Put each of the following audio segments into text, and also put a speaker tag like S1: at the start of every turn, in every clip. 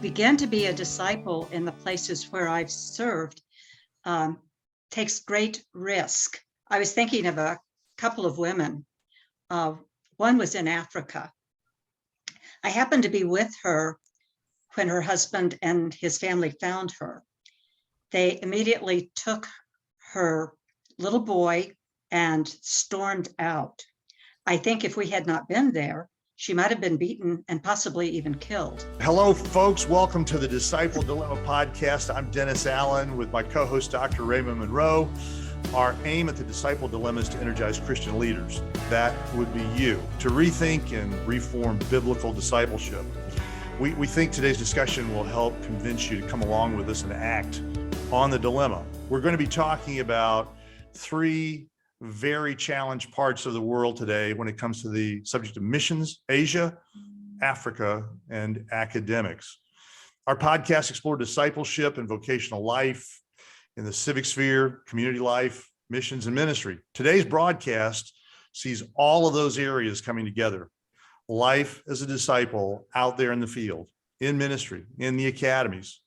S1: begin to be a disciple in the places where I've served takes great risk. I was thinking of a couple of women. One was in Africa. I happened to be with her when her husband and his family found her. They immediately took her little boy and stormed out. I think if we had not been there, she might have been beaten and possibly even killed.
S2: Hello, folks. Welcome to the Disciple Dilemma podcast. I'm Dennis Allen with my co-host, Dr. Raymond Monroe. Our aim at the Disciple Dilemma is to energize Christian leaders. That would be you, to rethink and reform biblical discipleship. We think today's discussion will help convince you to come along with us and act on the dilemma. We're going to be talking about three very challenged parts of the world today when it comes to the subject of missions: Asia, Africa, and academics. Our podcast explores discipleship and vocational life in the civic sphere, community life, missions, and ministry. Today's broadcast sees all of those areas coming together. Life as a disciple out there in the field, in ministry, in the academies.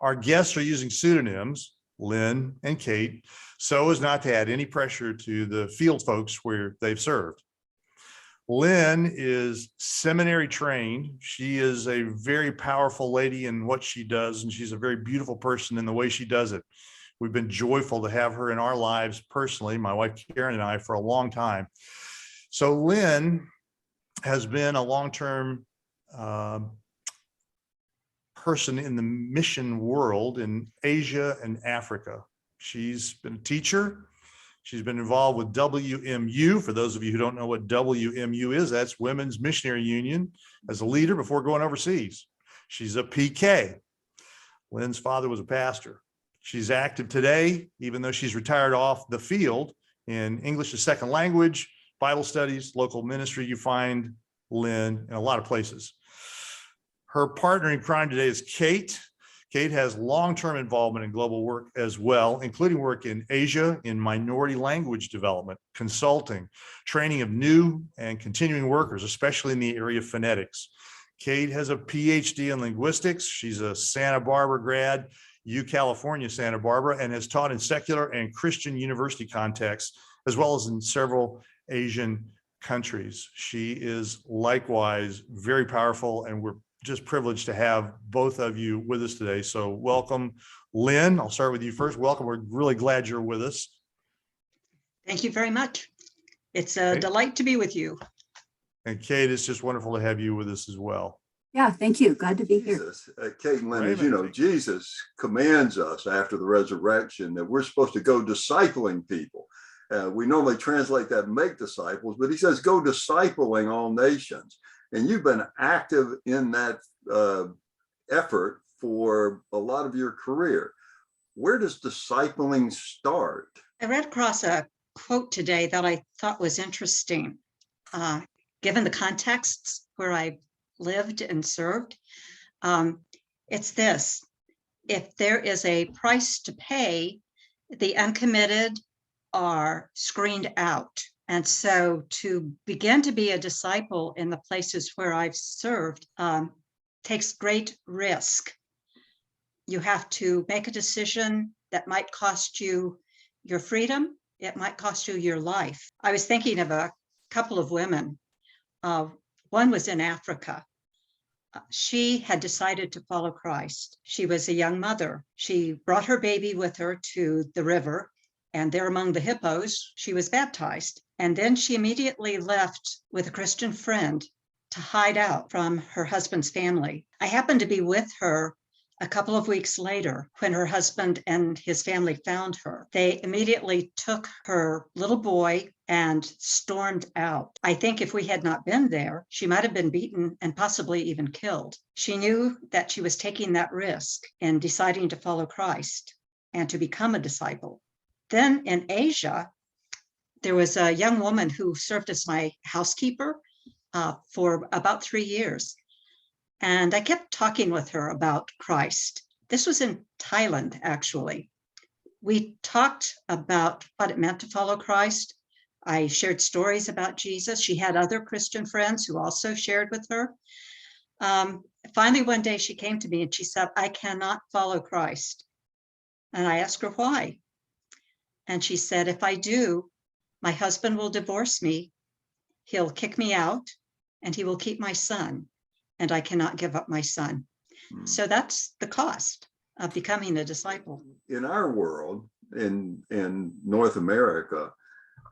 S2: Our guests are using pseudonyms, Lynn and Kate, so as not to add any pressure to the field folks where they've served. Lynn is seminary trained. She is a very powerful lady in what she does, and she's a very beautiful person in the way she does it. We've been joyful to have her in our lives personally, my wife Karen and I, for a long time. So Lynn has been a long-term person in the mission world in Asia and Africa. She's been a teacher. She's been involved with WMU. For those of you who don't know what WMU is, that's Women's Missionary Union, as a leader before going overseas. She's a PK. Lynn's father was a pastor. She's active today, even though she's retired off the field, in English as second language, Bible studies, local ministry. You find Lynn in a lot of places. Her partner in crime today is Kate. Kate has long-term involvement in global work as well, including work in Asia in minority language development, consulting, training of new and continuing workers, especially in the area of phonetics. Kate has a PhD in linguistics. She's a Santa Barbara grad, California, Santa Barbara, and has taught in secular and Christian university contexts, as well as in several Asian countries. She is likewise very powerful, and we're just privileged to have both of you with us today. So welcome, Lynn. I'll start with you first. Welcome. We're really glad you're with us.
S1: Thank you very much. It's a delight to be with you.
S2: And Kate, it's just wonderful to have you with us as well.
S3: Yeah, thank you. Glad to be here.
S4: Kate and Lynn, as you know, Jesus commands us after the resurrection that we're supposed to go discipling people. We normally translate that make disciples, but he says go discipling all nations. And you've been active in that effort for a lot of your career. Where does discipling start?
S1: I read across a quote today that I thought was interesting, given the contexts where I lived and served. It's this: if there is a price to pay, the uncommitted are screened out. And so to begin to be a disciple in the places where I've served takes great risk. You have to make a decision that might cost you your freedom. It might cost you your life. I was thinking of a couple of women. One was in Africa. She had decided to follow Christ. She was a young mother. She brought her baby with her to the river, and there among the hippos, she was baptized. And then she immediately left with a Christian friend to hide out from her husband's family. I happened to be with her a couple of weeks later when her husband and his family found her. They immediately took her little boy and stormed out. I think if we had not been there, she might have been beaten and possibly even killed. She knew that she was taking that risk in deciding to follow Christ and to become a disciple. Then in Asia, there was a young woman who served as my housekeeper for about 3 years. And I kept talking with her about Christ. This was in Thailand, actually. We talked about what it meant to follow Christ. I shared stories about Jesus. She had other Christian friends who also shared with her. Finally, one day she came to me and she said, I cannot follow Christ. And I asked her why. And she said, if I do, my husband will divorce me. He'll kick me out and he will keep my son. And I cannot give up my son. So that's the cost of becoming a disciple.
S4: In our world, in North America,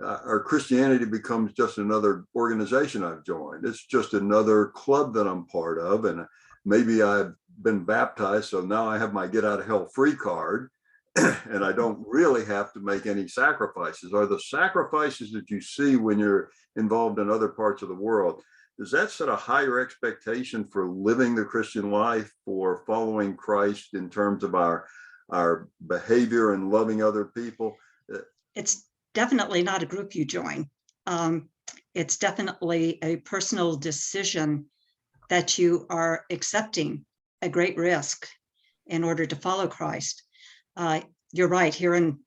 S4: our Christianity becomes just another organization I've joined. It's just another club that I'm part of. And maybe I've been baptized, so now I have my get out of hell free card. And I don't really have to make any sacrifices. Are the sacrifices that you see when you're involved in other parts of the world, does that set a higher expectation for living the Christian life, for following Christ in terms of our behavior and loving other people?
S1: It's definitely not a group you join. It's definitely a personal decision that you are accepting a great risk in order to follow Christ. You're right, here in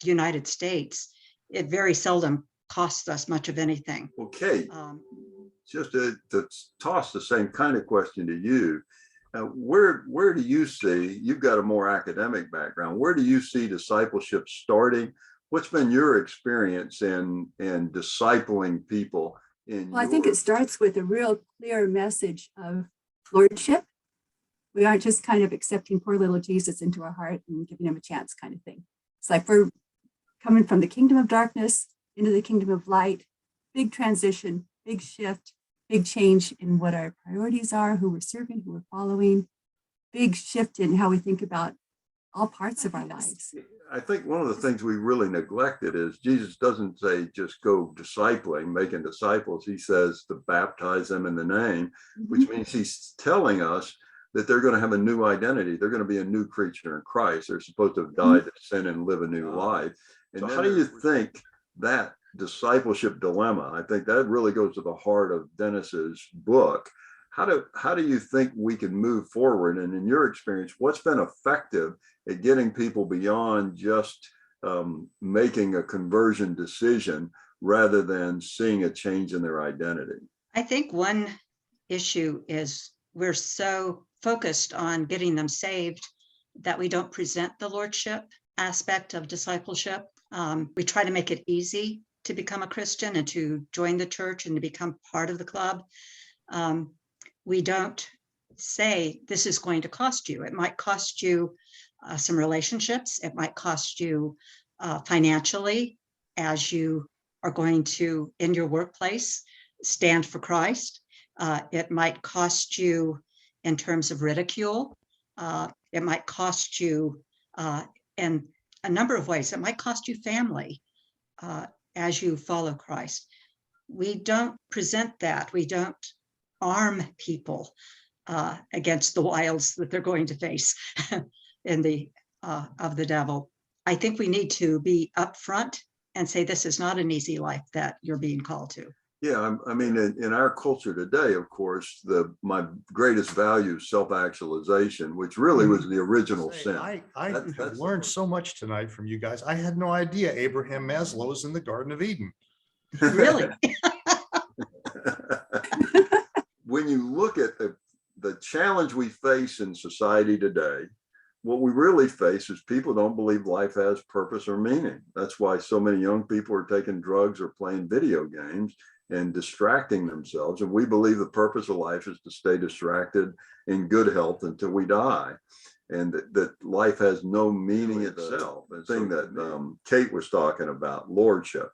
S1: the United States, it very seldom costs us much of anything.
S4: Okay, just to toss the same kind of question to you, where do you see, you've got a more academic background, where do you see discipleship starting? What's been your experience in discipling people?
S3: Well, I think it starts with a real clear message of lordship. We aren't just kind of accepting poor little Jesus into our heart and giving him a chance kind of thing. It's like we're coming from the kingdom of darkness into the kingdom of light. Big transition, big shift, big change in what our priorities are, who we're serving, who we're following. Big shift in how we think about all parts of our lives.
S4: I think one of the things we really neglected is Jesus doesn't say just go discipling, making disciples. He says to baptize them in the name, which means he's telling us that they're going to have a new identity. They're going to be a new creature in Christ. They're supposed to have died to sin and live a new life. And so how do you think that discipleship dilemma, I think that really goes to the heart of Dennis's book. How do you think we can move forward? And in your experience, what's been effective at getting people beyond just making a conversion decision rather than seeing a change in their identity?
S1: I think one issue is we're so focused on getting them saved that we don't present the lordship aspect of discipleship. We try to make it easy to become a Christian and to join the church and to become part of the club. We don't say this is going to cost you. It might cost you some relationships. It might cost you financially as you are going to, in your workplace, stand for Christ. It might cost you in terms of ridicule. It might cost you in a number of ways. It might cost you family as you follow Christ. We don't present that. We don't arm people against the wiles that they're going to face in the of the devil. I think we need to be upfront and say this is not an easy life that you're being called to.
S4: Yeah, I mean, in our culture today, of course, my greatest value is self-actualization, which really was the original sin.
S2: I have learned so much tonight from you guys. I had no idea Abraham Maslow was in the Garden of Eden.
S1: Really?
S4: When you look at the challenge we face in society today, what we really face is people don't believe life has purpose or meaning. That's why so many young people are taking drugs or playing video games and distracting themselves. And we believe the purpose of life is to stay distracted in good health until we die. And that life has no meaning itself. The thing that Kate was talking about, lordship,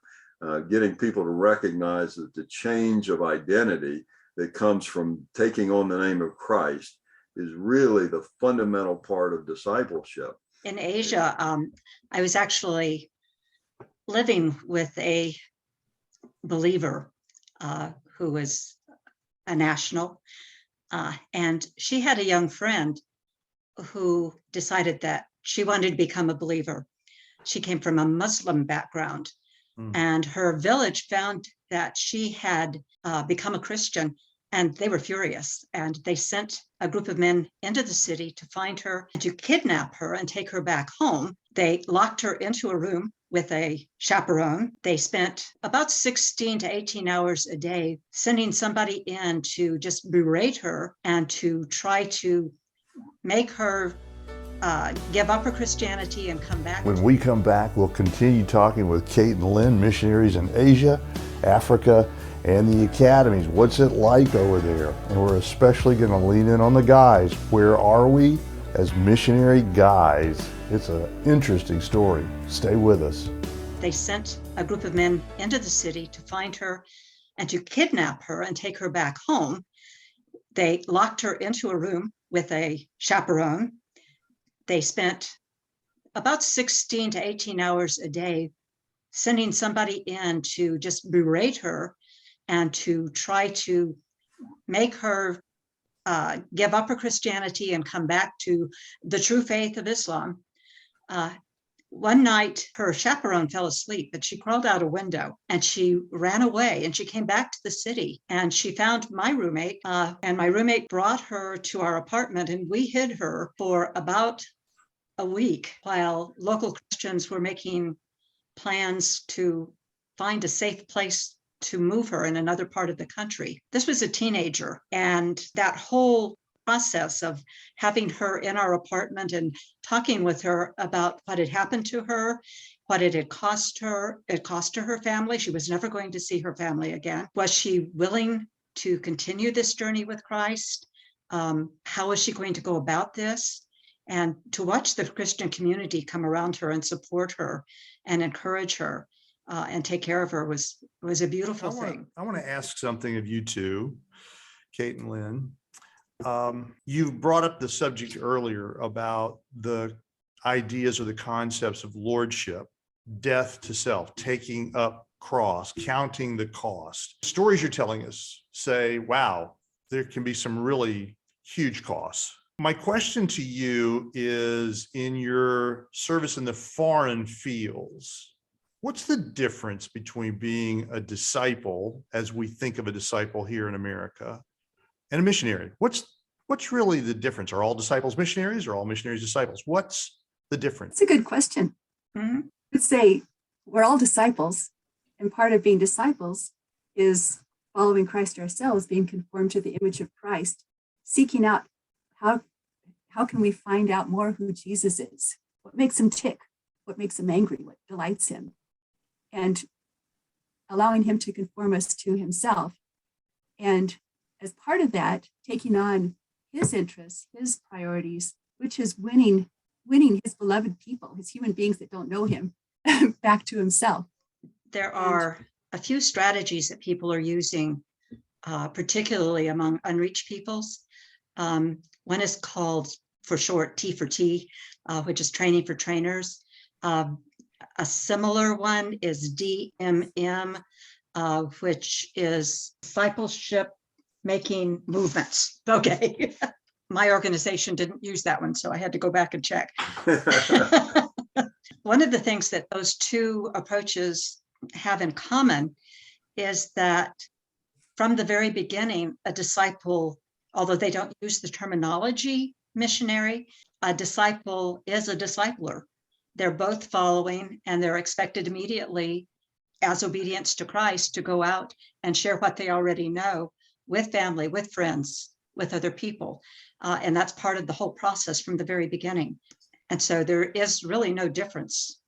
S4: getting people to recognize that the change of identity that comes from taking on the name of Christ is really the fundamental part of discipleship.
S1: In Asia, I was actually living with a believer who was a national, and she had a young friend who decided that she wanted to become a believer. She came from a Muslim background, and her village found that she had become a Christian, and they were furious. And they sent a group of men into the city to find her, to kidnap her and take her back home. They locked her into a room with a chaperone. They spent about 16 to 18 hours a day sending somebody in to just berate her and to try to make her give up her Christianity and come back.
S5: When we come back, we'll continue talking with Kate and Lynn, missionaries in Asia, Africa, and the Academies. What's it like over there? And we're especially going to lean in on the guys. Where are we as missionary guys? It's an interesting story. Stay with us.
S1: They sent a group of men into the city to find her and to kidnap her and take her back home. They locked her into a room with a chaperone. They spent about 16 to 18 hours a day sending somebody in to just berate her and to try to make her give up her Christianity and come back to the true faith of Islam. One night, her chaperone fell asleep, but she crawled out a window and she ran away, and she came back to the city and she found my roommate, and my roommate brought her to our apartment, and we hid her for about a week while local Christians were making plans to find a safe place to move her in another part of the country. This was a teenager, and that whole process of having her in our apartment and talking with her about what had happened to her, what it had cost her, it cost to her family. She was never going to see her family again. Was she willing to continue this journey with Christ? How was she going to go about this? And to watch the Christian community come around her and support her and encourage her and take care of her was a beautiful thing.
S2: I want to ask something of you two, Kate and Lynn. You brought up the subject earlier about the ideas or the concepts of lordship, death to self, taking up cross, counting the cost. Stories you're telling us say, wow, there can be some really huge costs. My question to you is, in your service in the foreign fields, what's the difference between being a disciple, as we think of a disciple here in America, and a missionary? What's really the difference? Are all disciples missionaries, or all missionaries disciples? What's the difference?
S3: It's a good question.
S1: Mm-hmm.
S3: I would say we're all disciples, and part of being disciples is following Christ ourselves, being conformed to the image of Christ, seeking out how can we find out more who Jesus is? What makes him tick? What makes him angry? What delights him? And allowing him to conform us to himself. And as part of that, taking on his interests, his priorities, which is winning his beloved people, his human beings that don't know him, back to himself.
S1: There are a few strategies that people are using, particularly among unreached peoples. One is called, for short, T for T, which is training for trainers. A similar one is DMM, which is discipleship making movements. Okay. My organization didn't use that one, so I had to go back and check. One of the things that those two approaches have in common is that from the very beginning, a disciple, although they don't use the terminology missionary, a disciple is a discipler. They're both following, and they're expected immediately, as obedience to Christ, to go out and share what they already know with family, with friends, with other people. And that's part of the whole process from the very beginning. And so there is really no difference.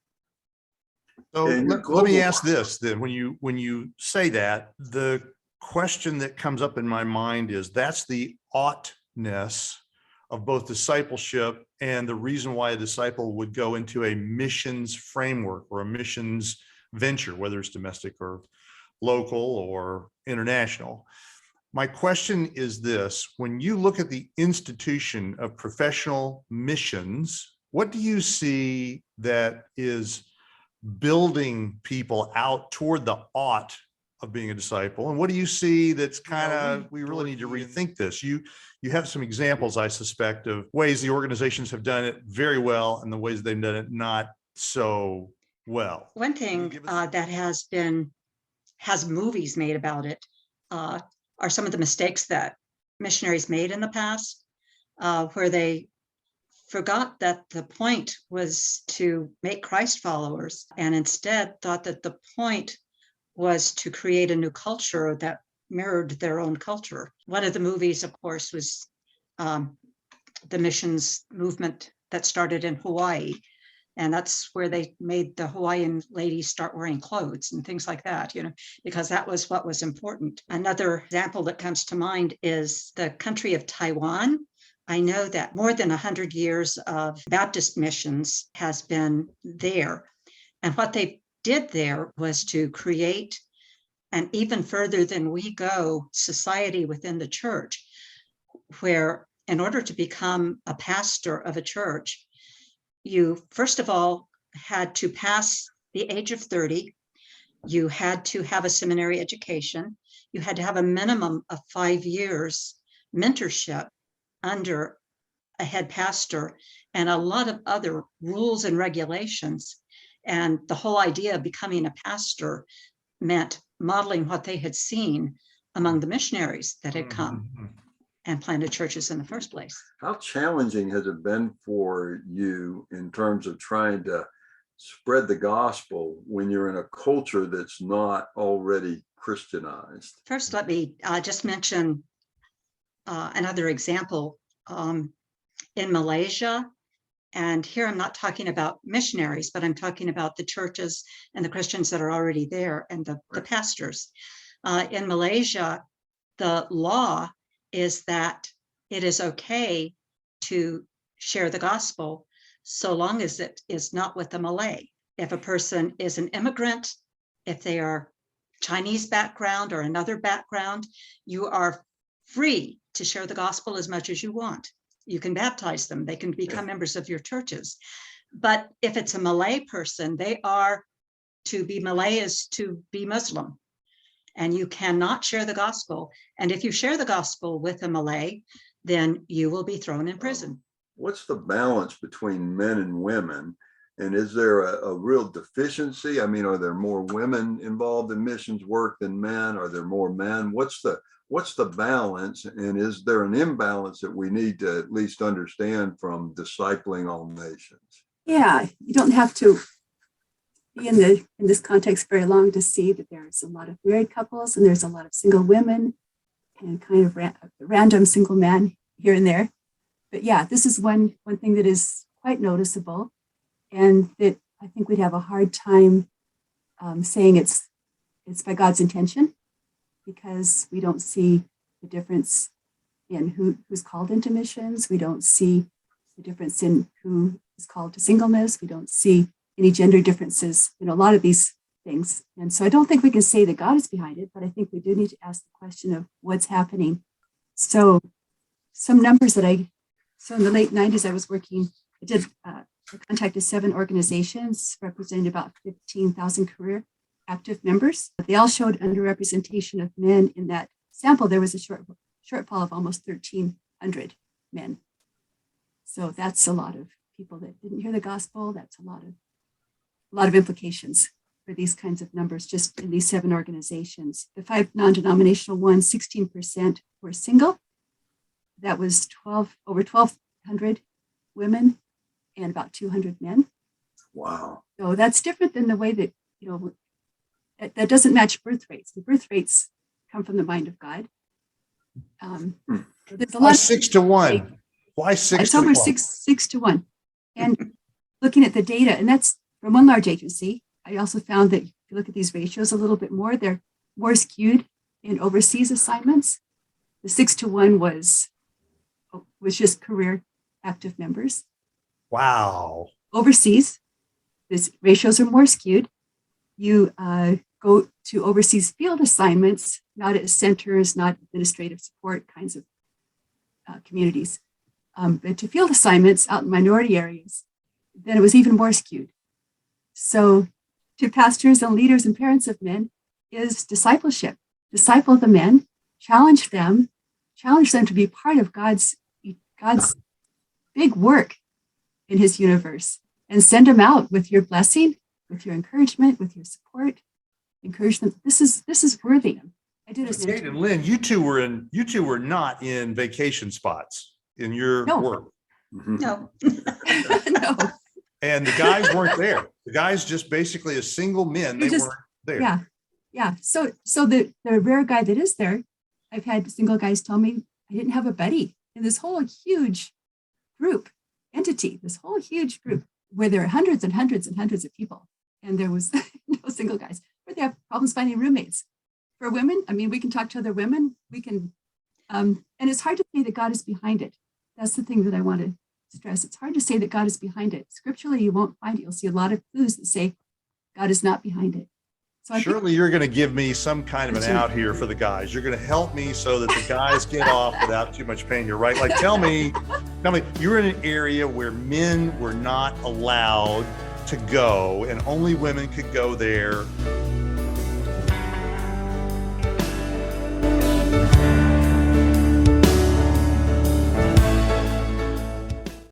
S2: So let me ask this then. When you say that, the question that comes up in my mind is, that's the oughtness of both discipleship and the reason why a disciple would go into a missions framework or a missions venture, whether it's domestic or local or international. My question is this: when you look at the institution of professional missions, what do you see that is building people out toward the ought of being a disciple? And what do you see that's kind of, we really need to rethink this? You have some examples, I suspect, of ways the organizations have done it very well and the ways they've done it not so well.
S1: One thing that has movies made about it are some of the mistakes that missionaries made in the past, where they forgot that the point was to make Christ followers, and instead thought that the point was to create a new culture that mirrored their own culture. One of the movies, of course, was the missions movement that started in Hawaii. And that's where they made the Hawaiian ladies start wearing clothes and things like that, because that was what was important. Another example that comes to mind is the country of Taiwan. I know that more than 100 years of Baptist missions has been there. And what they did there was to create an even further than we go society within the church, where in order to become a pastor of a church, you first of all had to pass the age of 30. You had to have a seminary education. You had to have a minimum of 5 years mentorship under a head pastor, and a lot of other rules and regulations. And the whole idea of becoming a pastor meant modeling what they had seen among the missionaries that had come and planted churches in the first place.
S4: How challenging has it been for you in terms of trying to spread the gospel when you're in a culture that's not already Christianized?
S1: First, let me just mention another example. In Malaysia, and here I'm not talking about missionaries, but I'm talking about the churches and the Christians that are already there and the pastors. In Malaysia, the law is that it is okay to share the gospel so long as it is not with a Malay. If a person is an immigrant, if they are Chinese background or another background, you are free to share the gospel as much as you want. You can baptize them. They can become members of your churches. But if it's a Malay person, they are to be Malay is to be Muslim. And you cannot share the gospel. And if you share the gospel with a Malay, then you will be thrown in prison.
S4: What's the balance between men and women? And is there a real deficiency? I mean, are there more women involved in missions work than men? Are there more men? What's the balance? And is there an imbalance that we need to at least understand from discipling all nations?
S3: Yeah, you don't have to be in this context very long to see that there's a lot of married couples and there's a lot of single women and kind of random single man here and there. But yeah, this is one thing that is quite noticeable, and that I think we'd have a hard time saying it's by God's intention, because we don't see the difference in who's called into missions. We don't see the difference in who is called to singleness. We don't see any gender differences in a lot of these things. And so I don't think we can say that God is behind it, but I think we do need to ask the question of what's happening. So some numbers so in the late 90s, I contacted 7 organizations representing about 15,000 career active members. They all showed underrepresentation of men. In that sample, there was a shortfall of almost 1,300 men. So that's a lot of people that didn't hear the gospel. That's a lot of implications for these kinds of numbers just in these 7 organizations. The 5 non-denominational ones, 16% were single. That was over 1,200 women and about 200 men.
S4: Wow.
S3: So that's different than the way that, that doesn't match birth rates. The birth rates come from the mind of God. There's a
S2: Why
S3: lot
S2: 6 to 1? Why 6
S3: it's
S2: to
S3: over
S2: 1?
S3: 6 to 1. And looking at the data, and that's from one large agency, I also found that if you look at these ratios a little bit more, they're more skewed in overseas assignments. The 6 to 1 was just career active members.
S2: Wow.
S3: Overseas, these ratios are more skewed. You go to overseas field assignments, not at centers, not administrative support kinds of communities, but to field assignments out in minority areas, then it was even more skewed. So to pastors and leaders and parents of men is discipleship. Disciple the men, challenge them to be part of God's big work in his universe, and send them out with your blessing, with your encouragement, with your support. Encourage them. This is worthy. I did it.
S2: Kate and Lynn, you two were not in vacation spots in your
S3: No.
S2: work.
S1: No.
S3: No.
S2: And the guys weren't there. The guys just basically as single men, they weren't there.
S3: Yeah. Yeah. So the rare guy that is there, I've had single guys tell me I didn't have a buddy in this whole huge entity, this whole huge group where there are hundreds and hundreds and hundreds of people. And there was no single guys where they have problems finding roommates. For women, I mean, we can talk to other women. We can, and it's hard to say that God is behind it. That's the thing that I want to stress. It's hard to say that God is behind it. Scripturally, you won't find it. You'll see a lot of clues that say God is not behind it. So
S2: Surely you're going to give me some kind of an out here for the guys. You're going to help me so that the guys get off without too much pain. You're right. Like, tell me, you're in an area where men were not allowed to go and only women could go there.